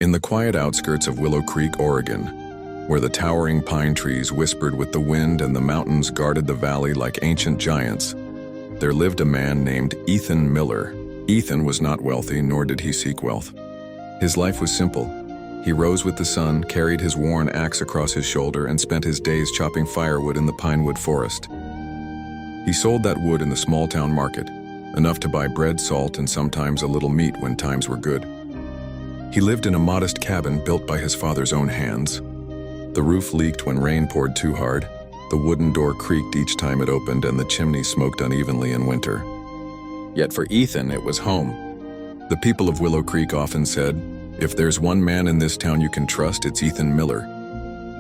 In the quiet outskirts of Willow Creek, Oregon, where the towering pine trees whispered with the wind and the mountains guarded the valley like ancient giants, there lived a man named Ethan Miller. Ethan was not wealthy, nor did he seek wealth. His life was simple. He rose with the sun, carried his worn axe across his shoulder, and spent his days chopping firewood in the pinewood forest. He sold that wood in the small-town market, enough to buy bread, salt, and sometimes a little meat when times were good. He lived in a modest cabin built by his father's own hands. The roof leaked when rain poured too hard, the wooden door creaked each time it opened, and the chimney smoked unevenly in winter. Yet for Ethan, it was home. The people of Willow Creek often said, "If there's one man in this town you can trust, it's Ethan Miller."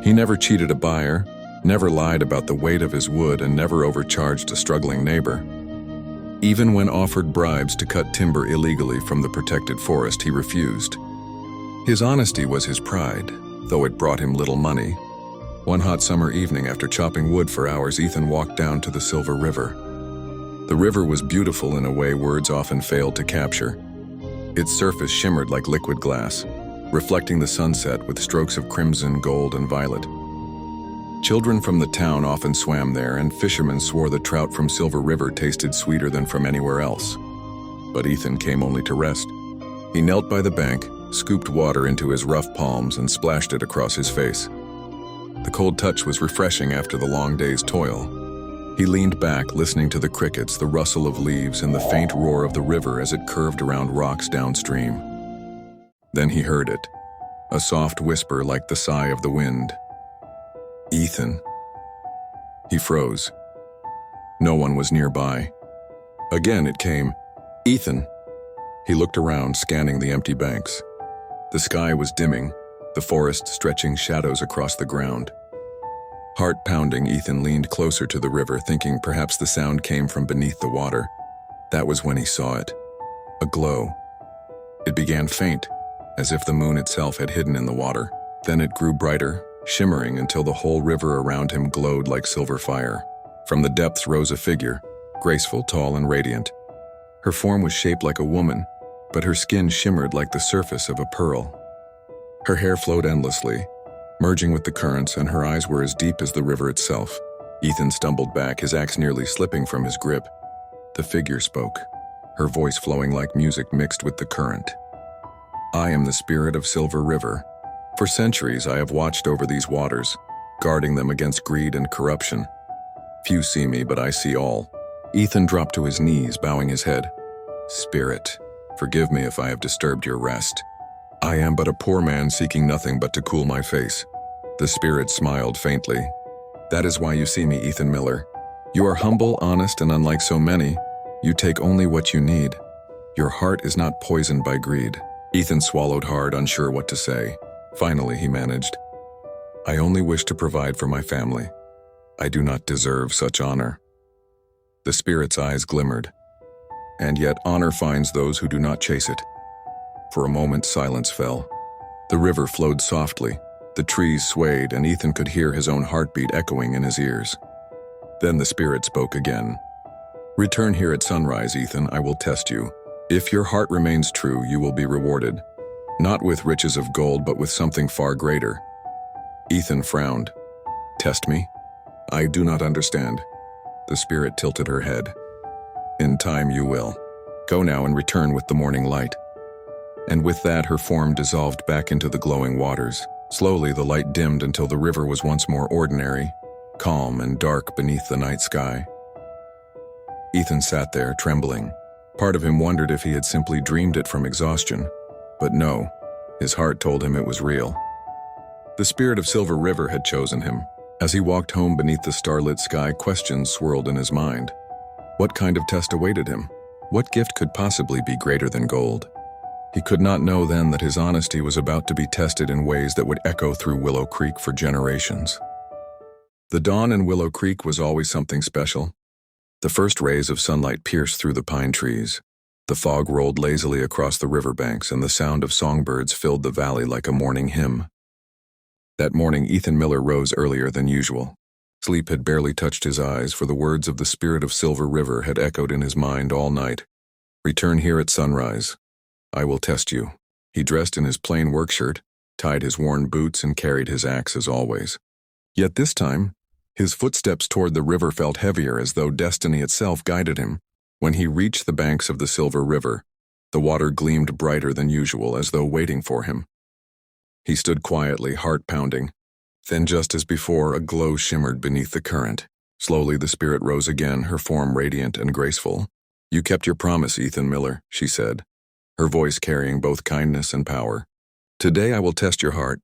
He never cheated a buyer, never lied about the weight of his wood, and never overcharged a struggling neighbor. Even when offered bribes to cut timber illegally from the protected forest, he refused. His honesty was his pride, though it brought him little money. One hot summer evening, after chopping wood for hours, Ethan walked down to the Silver River. The river was beautiful in a way words often failed to capture. Its surface shimmered like liquid glass, reflecting the sunset with strokes of crimson, gold, and violet. Children from the town often swam there, and fishermen swore the trout from Silver River tasted sweeter than from anywhere else. But Ethan came only to rest. He knelt by the bank, scooped water into his rough palms, and splashed it across his face. The cold touch was refreshing after the long day's toil. He leaned back, listening to the crickets, the rustle of leaves, and the faint roar of the river as it curved around rocks downstream. Then he heard it, a soft whisper like the sigh of the wind. "Ethan." He froze. No one was nearby. Again it came, "Ethan." He looked around, scanning the empty banks. The sky was dimming, the forest stretching shadows across the ground. Heart pounding, Ethan leaned closer to the river, thinking perhaps the sound came from beneath the water. That was when he saw it. A glow. It began faint, as if the moon itself had hidden in the water. Then it grew brighter, shimmering until the whole river around him glowed like silver fire. From the depths rose a figure, graceful, tall, and radiant. Her form was shaped like a woman, but her skin shimmered like the surface of a pearl. Her hair flowed endlessly, merging with the currents, and her eyes were as deep as the river itself. Ethan stumbled back, his axe nearly slipping from his grip. The figure spoke, her voice flowing like music mixed with the current. "I am the spirit of Silver River. For centuries I have watched over these waters, guarding them against greed and corruption. Few see me, but I see all." Ethan dropped to his knees, bowing his head. "Spirit, forgive me if I have disturbed your rest. I am but a poor man seeking nothing but to cool my face." The spirit smiled faintly. "That is why you see me, Ethan Miller. You are humble, honest, and unlike so many, you take only what you need. Your heart is not poisoned by greed." Ethan swallowed hard, unsure what to say. Finally, he managed, "I only wish to provide for my family. I do not deserve such honor." The spirit's eyes glimmered. "And yet honor finds those who do not chase it." For a moment, silence fell. The river flowed softly, the trees swayed, and Ethan could hear his own heartbeat echoing in his ears. Then the spirit spoke again. "Return here at sunrise, Ethan. I will test you. If your heart remains true, you will be rewarded. Not with riches of gold, but with something far greater." Ethan frowned. "Test me? I do not understand." The spirit tilted her head. "In time you will. Go now and return with the morning light." And with that, her form dissolved back into the glowing waters. Slowly, the light dimmed until the river was once more ordinary, calm and dark beneath the night sky. Ethan sat there, trembling. Part of him wondered if he had simply dreamed it from exhaustion. But no, his heart told him it was real. The spirit of Silver River had chosen him. As he walked home beneath the starlit sky, questions swirled in his mind. What kind of test awaited him? What gift could possibly be greater than gold? He could not know then that his honesty was about to be tested in ways that would echo through Willow Creek for generations. The dawn in Willow Creek was always something special. The first rays of sunlight pierced through the pine trees. The fog rolled lazily across the riverbanks, and the sound of songbirds filled the valley like a morning hymn. That morning, Ethan Miller rose earlier than usual. Sleep had barely touched his eyes, for the words of the spirit of Silver River had echoed in his mind all night. "Return here at sunrise. I will test you." He dressed in his plain work shirt, tied his worn boots, and carried his axe as always. Yet this time, his footsteps toward the river felt heavier, as though destiny itself guided him. When he reached the banks of the Silver River, the water gleamed brighter than usual, as though waiting for him. He stood quietly, heart pounding. Then, just as before, a glow shimmered beneath the current. Slowly the spirit rose again, her form radiant and graceful. "You kept your promise, Ethan Miller," she said, her voice carrying both kindness and power. "Today I will test your heart."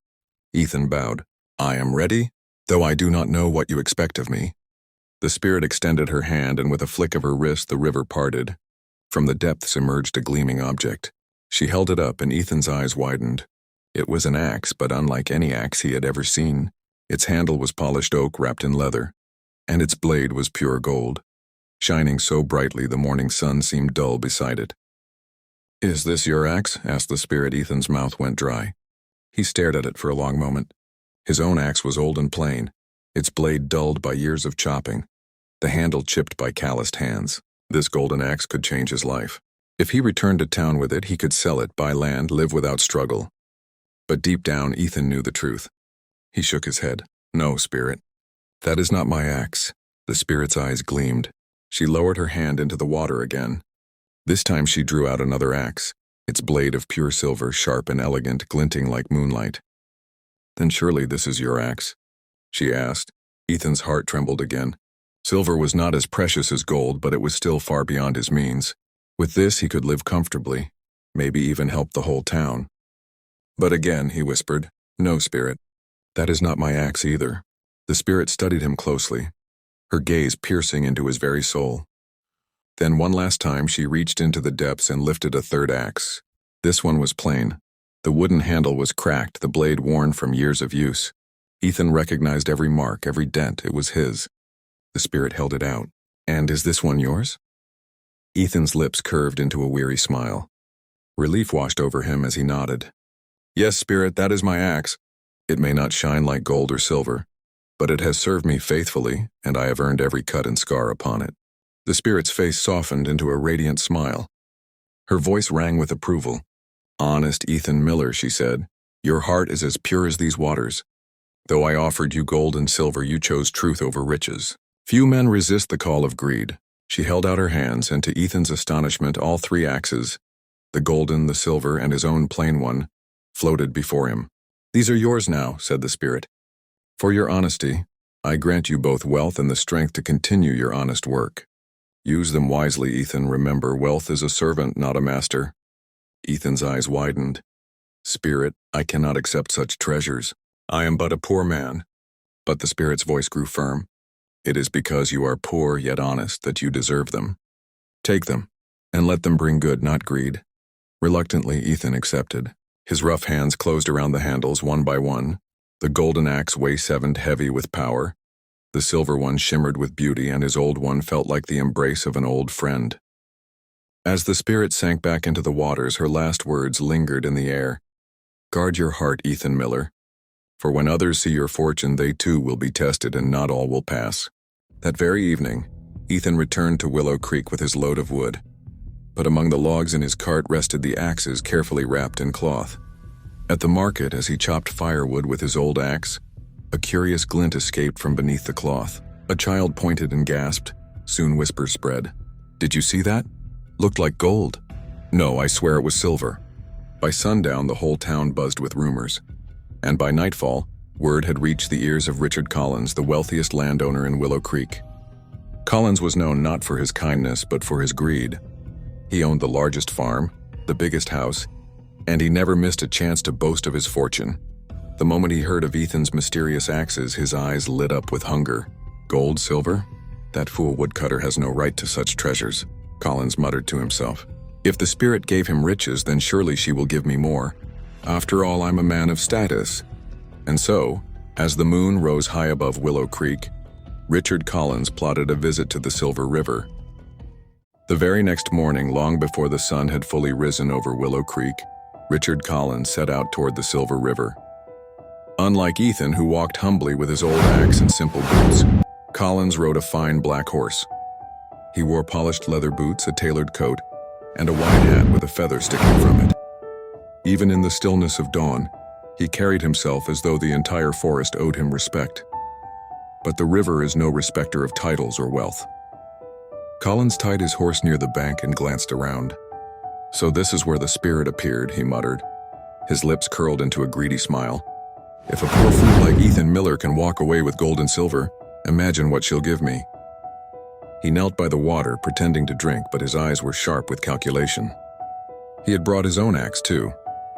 Ethan bowed. "I am ready, though I do not know what you expect of me." The spirit extended her hand, and with a flick of her wrist the river parted. From the depths emerged a gleaming object. She held it up, and Ethan's eyes widened. It was an axe, but unlike any axe he had ever seen. Its handle was polished oak wrapped in leather, and its blade was pure gold, shining so brightly the morning sun seemed dull beside it. "Is this your axe?" asked the spirit. Ethan's mouth went dry. He stared at it for a long moment. His own axe was old and plain, its blade dulled by years of chopping, the handle chipped by calloused hands. This golden axe could change his life. If he returned to town with it, he could sell it, buy land, live without struggle. But deep down, Ethan knew the truth. He shook his head. "No, spirit. That is not my axe." The spirit's eyes gleamed. She lowered her hand into the water again. This time she drew out another axe, its blade of pure silver, sharp and elegant, glinting like moonlight. "Then surely this is your axe?" she asked. Ethan's heart trembled again. Silver was not as precious as gold, but it was still far beyond his means. With this he could live comfortably, maybe even help the whole town. But again he whispered, "No, spirit. That is not my axe either." The spirit studied him closely, her gaze piercing into his very soul. Then one last time she reached into the depths and lifted a third axe. This one was plain. The wooden handle was cracked, the blade worn from years of use. Ethan recognized every mark, every dent. It was his. The spirit held it out. "And is this one yours?" Ethan's lips curved into a weary smile. Relief washed over him as he nodded. "Yes, spirit, that is my axe. It may not shine like gold or silver, but it has served me faithfully, and I have earned every cut and scar upon it." The spirit's face softened into a radiant smile. Her voice rang with approval. "Honest Ethan Miller," she said, "your heart is as pure as these waters. Though I offered you gold and silver, you chose truth over riches. Few men resist the call of greed." She held out her hands, and to Ethan's astonishment, all three axes, the golden, the silver, and his own plain one, floated before him. "These are yours now," said the spirit. "For your honesty, I grant you both wealth and the strength to continue your honest work. Use them wisely, Ethan. Remember, wealth is a servant, not a master." Ethan's eyes widened. "Spirit, I cannot accept such treasures. I am but a poor man." But the spirit's voice grew firm. "It is because you are poor yet honest that you deserve them. Take them, and let them bring good, not greed." Reluctantly, Ethan accepted. His rough hands closed around the handles one by one. The golden axe way-7'd heavy with power. The silver one shimmered with beauty, and his old one felt like the embrace of an old friend. As the spirit sank back into the waters, her last words lingered in the air. "Guard your heart, Ethan Miller. For when others see your fortune, they too will be tested, and not all will pass." That very evening, Ethan returned to Willow Creek with his load of wood. But among the logs in his cart rested the axes carefully wrapped in cloth. At the market, as he chopped firewood with his old axe, a curious glint escaped from beneath the cloth. A child pointed and gasped. Soon whispers spread. "Did you see that? Looked like gold." "No, I swear it was silver." By sundown, the whole town buzzed with rumors. And by nightfall, word had reached the ears of Richard Collins, the wealthiest landowner in Willow Creek. Collins was known not for his kindness, but for his greed. He owned the largest farm, the biggest house, and he never missed a chance to boast of his fortune. The moment he heard of Ethan's mysterious axes, his eyes lit up with hunger. "Gold, silver? That fool woodcutter has no right to such treasures," Collins muttered to himself. "If the spirit gave him riches, then surely she will give me more. After all, I'm a man of status." And so, as the moon rose high above Willow Creek, Richard Collins plotted a visit to the Silver River. The very next morning, long before the sun had fully risen over Willow Creek, Richard Collins set out toward the Silver River. Unlike Ethan, who walked humbly with his old axe and simple boots, Collins rode a fine black horse. He wore polished leather boots, a tailored coat, and a wide hat with a feather sticking from it. Even in the stillness of dawn, he carried himself as though the entire forest owed him respect. But the river is no respecter of titles or wealth. Collins tied his horse near the bank and glanced around. "So this is where the spirit appeared," he muttered. His lips curled into a greedy smile. "If a poor fool like Ethan Miller can walk away with gold and silver, imagine what she'll give me." He knelt by the water, pretending to drink, but his eyes were sharp with calculation. He had brought his own axe, too,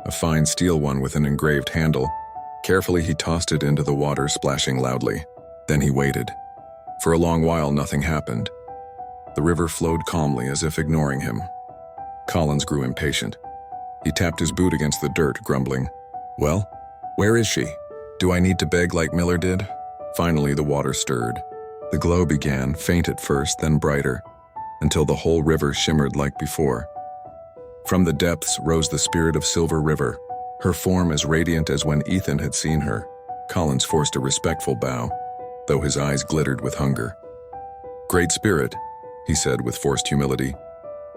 a fine steel one with an engraved handle. Carefully, he tossed it into the water, splashing loudly. Then he waited. For a long while, nothing happened. The river flowed calmly, as if ignoring him. Collins grew impatient. He tapped his boot against the dirt, grumbling, "Well, where is she? Do I need to beg like Miller did?" Finally, the water stirred. The glow began, faint at first, then brighter, until the whole river shimmered like before. From the depths rose the spirit of Silver River, her form as radiant as when Ethan had seen her. Collins forced a respectful bow, though his eyes glittered with hunger. "Great Spirit," he said with forced humility.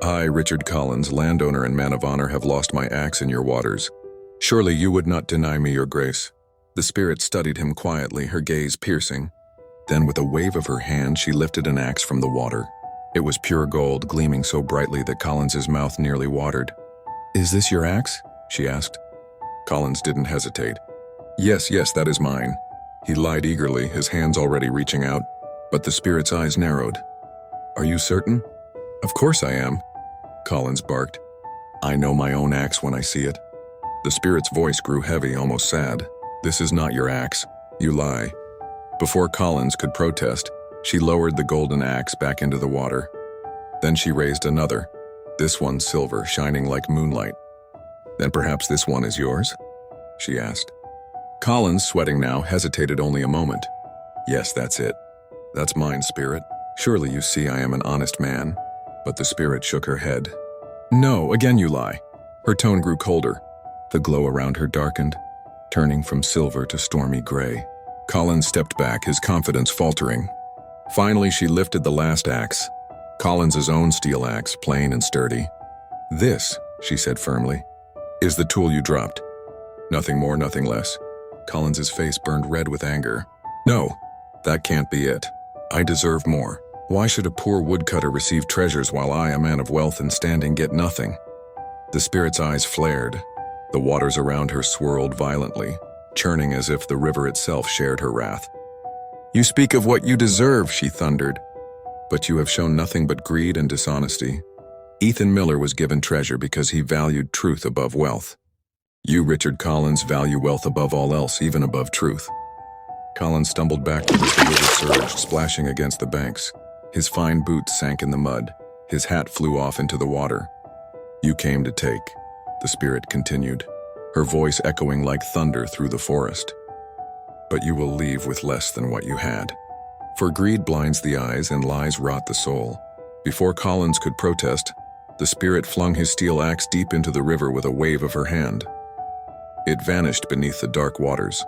"I, Richard Collins, landowner and man of honor, have lost my axe in your waters. Surely you would not deny me your grace." The spirit studied him quietly, her gaze piercing. Then with a wave of her hand, she lifted an axe from the water. It was pure gold, gleaming so brightly that Collins's mouth nearly watered. "Is this your axe?" she asked. Collins didn't hesitate. Yes, that is mine." He lied eagerly, his hands already reaching out, but the spirit's eyes narrowed. "Are you certain?" "Of course I am," Collins barked. "I know my own axe when I see it." The spirit's voice grew heavy, almost sad. "This is not your axe. You lie." Before Collins could protest, she lowered the golden axe back into the water. Then she raised another, this one silver, shining like moonlight. "Then perhaps this one is yours?" she asked. Collins, sweating now, hesitated only a moment. "Yes, that's it. That's mine, spirit. Surely you see I am an honest man." But the spirit shook her head. "No, again you lie." Her tone grew colder. The glow around her darkened, turning from silver to stormy gray. Collins stepped back, his confidence faltering. Finally, she lifted the last axe, Collins's own steel axe, plain and sturdy. "This," she said firmly, "is the tool you dropped. Nothing more, nothing less." Collins's face burned red with anger. "No, that can't be it. I deserve more. Why should a poor woodcutter receive treasures while I, a man of wealth and standing, get nothing?" The spirit's eyes flared. The waters around her swirled violently, churning as if the river itself shared her wrath. "You speak of what you deserve," she thundered. "But you have shown nothing but greed and dishonesty. Ethan Miller was given treasure because he valued truth above wealth. You, Richard Collins, value wealth above all else, even above truth." Collins stumbled backward as the river surged, splashing against the banks. His fine boots sank in the mud. His hat flew off into the water. "You came to take," the spirit continued, her voice echoing like thunder through the forest. "But you will leave with less than what you had. For greed blinds the eyes and lies rot the soul." Before Collins could protest, the spirit flung his steel axe deep into the river with a wave of her hand. It vanished beneath the dark waters.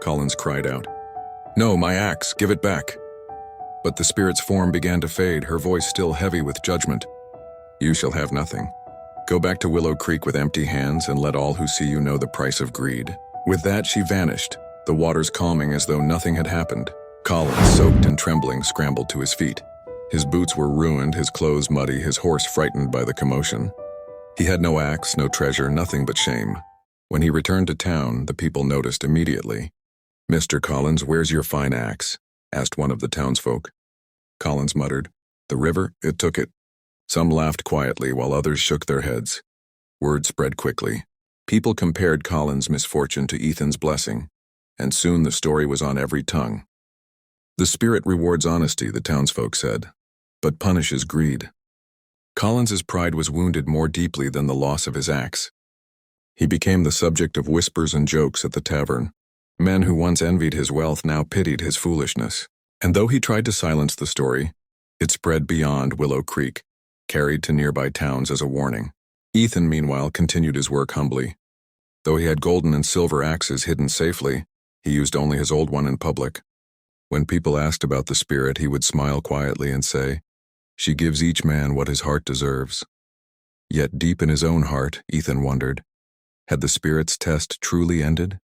Collins cried out, "No, my axe, give it back." But the spirit's form began to fade, her voice still heavy with judgment. "You shall have nothing. Go back to Willow Creek with empty hands and let all who see you know the price of greed." With that, she vanished, the waters calming as though nothing had happened. Collins, soaked and trembling, scrambled to his feet. His boots were ruined, his clothes muddy, his horse frightened by the commotion. He had no axe, no treasure, nothing but shame. When he returned to town, the people noticed immediately. "Mr. Collins, where's your fine axe?" asked one of the townsfolk. Collins muttered, "The river, it took it." Some laughed quietly while others shook their heads. Word spread quickly. People compared Collins' misfortune to Ethan's blessing, and soon the story was on every tongue. "The spirit rewards honesty," the townsfolk said, "but punishes greed." Collins's pride was wounded more deeply than the loss of his axe. He became the subject of whispers and jokes at the tavern. Men who once envied his wealth now pitied his foolishness. And though he tried to silence the story, it spread beyond Willow Creek, carried to nearby towns as a warning. Ethan, meanwhile, continued his work humbly. Though he had golden and silver axes hidden safely, he used only his old one in public. When people asked about the spirit, he would smile quietly and say, "She gives each man what his heart deserves." Yet deep in his own heart, Ethan wondered, Had the spirit's test truly ended?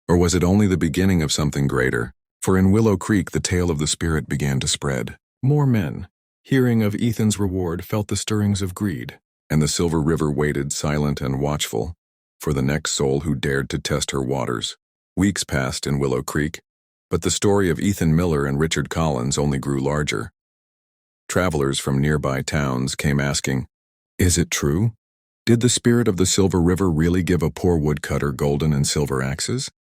Or was it only the beginning of something greater? For in Willow Creek, the tale of the spirit began to spread. More men, hearing of Ethan's reward, felt the stirrings of greed, and the Silver River waited, silent and watchful, for the next soul who dared to test her waters. Weeks passed in Willow Creek, but the story of Ethan Miller and Richard Collins only grew larger. Travelers from nearby towns came asking, "Is it true? Did the spirit of the Silver River really give a poor woodcutter golden and silver axes?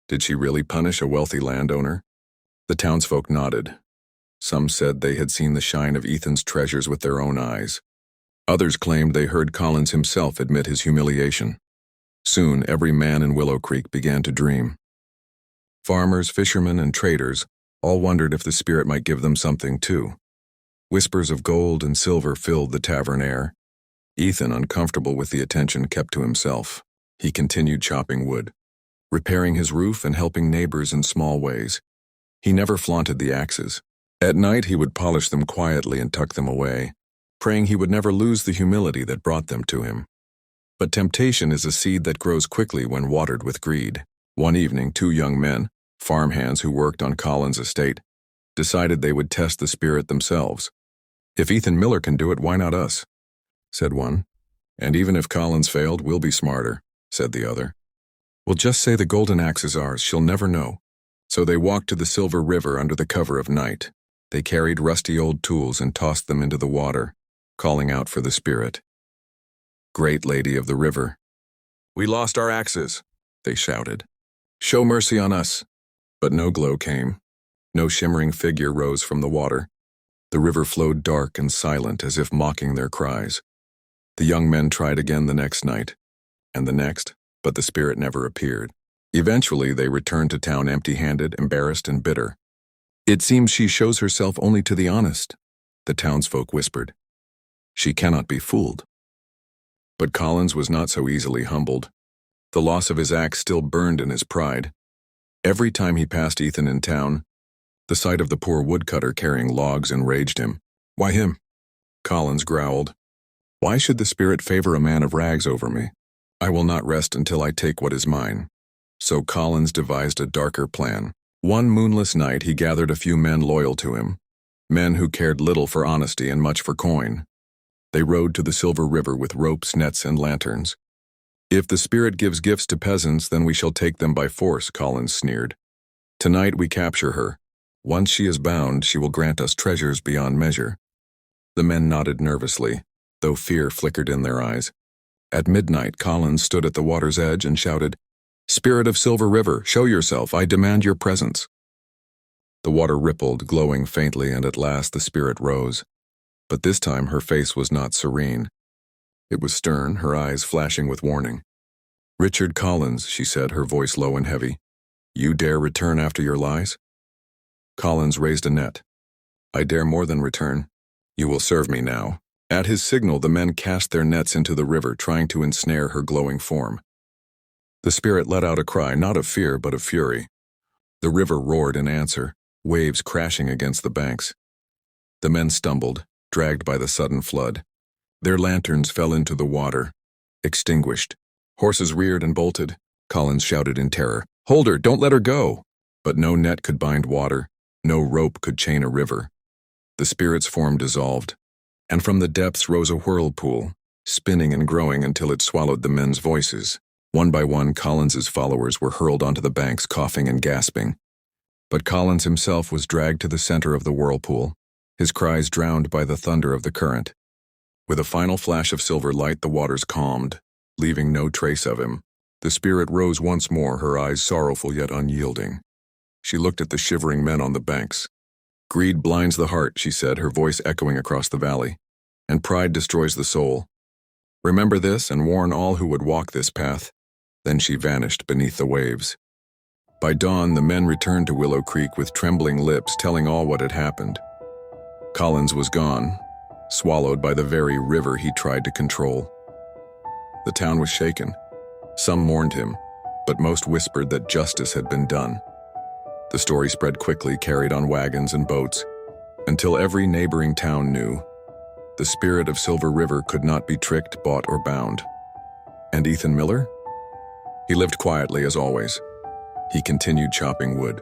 Did she really punish a wealthy landowner?" The townsfolk nodded. Some said they had seen the shine of Ethan's treasures with their own eyes. Others claimed they heard Collins himself admit his humiliation. Soon, every man in Willow Creek began to dream. Farmers, fishermen, and traders all wondered if the spirit might give them something too. Whispers of gold and silver filled the tavern air. Ethan, uncomfortable with the attention, kept to himself. He continued chopping wood, repairing his roof and helping neighbors in small ways. He never flaunted the axes. At night, he would polish them quietly and tuck them away, praying he would never lose the humility that brought them to him. But temptation is a seed that grows quickly when watered with greed. One evening, two young men, farmhands who worked on Collins' estate, decided they would test the spirit themselves. "If Ethan Miller can do it, why not us?" said one. "And even if Collins failed, we'll be smarter," said the other. "We'll just say the golden axe is ours, she'll never know." So they walked to the Silver River under the cover of night. They carried rusty old tools and tossed them into the water, calling out for the spirit. "Great Lady of the River, we lost our axes," they shouted. "Show mercy on us." But no glow came. No shimmering figure rose from the water. The river flowed dark and silent, as if mocking their cries. The young men tried again the next night, and the next, but the spirit never appeared. Eventually, they returned to town empty-handed, embarrassed, and bitter. "It seems she shows herself only to the honest," the townsfolk whispered. "She cannot be fooled." But Collins was not so easily humbled. The loss of his axe still burned in his pride. Every time he passed Ethan in town, the sight of the poor woodcutter carrying logs enraged him. "Why him?" Collins growled. "Why should the spirit favor a man of rags over me? I will not rest until I take what is mine." So Collins devised a darker plan. One moonless night, he gathered a few men loyal to him, men who cared little for honesty and much for coin. They rowed to the Silver River with ropes, nets, and lanterns. "If the spirit gives gifts to peasants, then we shall take them by force," Collins sneered. "Tonight we capture her. Once she is bound, she will grant us treasures beyond measure." The men nodded nervously, though fear flickered in their eyes. At midnight, Collins stood at the water's edge and shouted, "Spirit of Silver River, show yourself, I demand your presence." The water rippled, glowing faintly, and at last the spirit rose. But this time her face was not serene. It was stern, her eyes flashing with warning. "Richard Collins," she said, her voice low and heavy, "you dare return after your lies?" Collins raised a net. "I dare more than return. You will serve me now." At his signal, the men cast their nets into the river, trying to ensnare her glowing form. The spirit let out a cry, not of fear, but of fury. The river roared in answer, waves crashing against the banks. The men stumbled, dragged by the sudden flood. Their lanterns fell into the water, extinguished. Horses reared and bolted. Collins shouted in terror, "Hold her, don't let her go!" But no net could bind water, no rope could chain a river. The spirit's form dissolved, and from the depths rose a whirlpool, spinning and growing until it swallowed the men's voices. One by one, Collins's followers were hurled onto the banks, coughing and gasping. But Collins himself was dragged to the center of the whirlpool, his cries drowned by the thunder of the current. With a final flash of silver light, the waters calmed, leaving no trace of him. The spirit rose once more, her eyes sorrowful yet unyielding. She looked at the shivering men on the banks. "Greed blinds the heart," she said, her voice echoing across the valley, "and pride destroys the soul. Remember this and warn all who would walk this path." Then she vanished beneath the waves. By dawn, the men returned to Willow Creek with trembling lips, telling all what had happened. Collins was gone, swallowed by the very river he tried to control. The town was shaken. Some mourned him, but most whispered that justice had been done. The story spread quickly, carried on wagons and boats, until every neighboring town knew. The spirit of Silver River could not be tricked, bought, or bound. And Ethan Miller? He lived quietly as always. He continued chopping wood,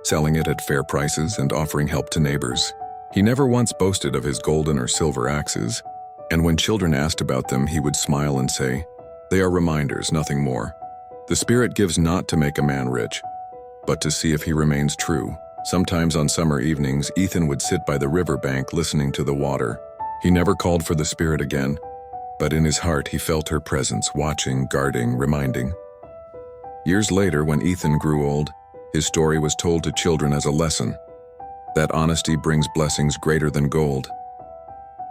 selling it at fair prices and offering help to neighbors. He never once boasted of his golden or silver axes, and when children asked about them, he would smile and say, "They are reminders, nothing more." The spirit gives not to make a man rich, but to see if he remains true. Sometimes on summer evenings, Ethan would sit by the river bank listening to the water. He never called for the spirit again, but in his heart he felt her presence, watching, guarding, reminding. Years later, when Ethan grew old, his story was told to children as a lesson. That honesty brings blessings greater than gold.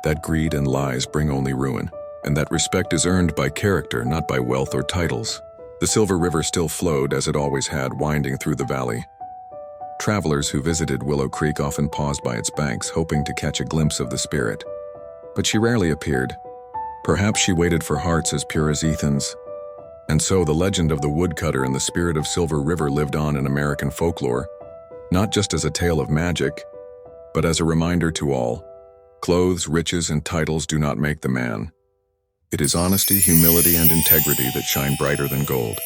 That greed and lies bring only ruin, and that respect is earned by character, not by wealth or titles. The Silver River still flowed as it always had, winding through the valley. Travelers who visited Willow Creek often paused by its banks, hoping to catch a glimpse of the spirit. But she rarely appeared. Perhaps she waited for hearts as pure as Ethan's. And so the legend of the woodcutter and the spirit of Silver River lived on in American folklore, not just as a tale of magic, but as a reminder to all: clothes, riches, and titles do not make the man. It is honesty, humility, and integrity that shine brighter than gold.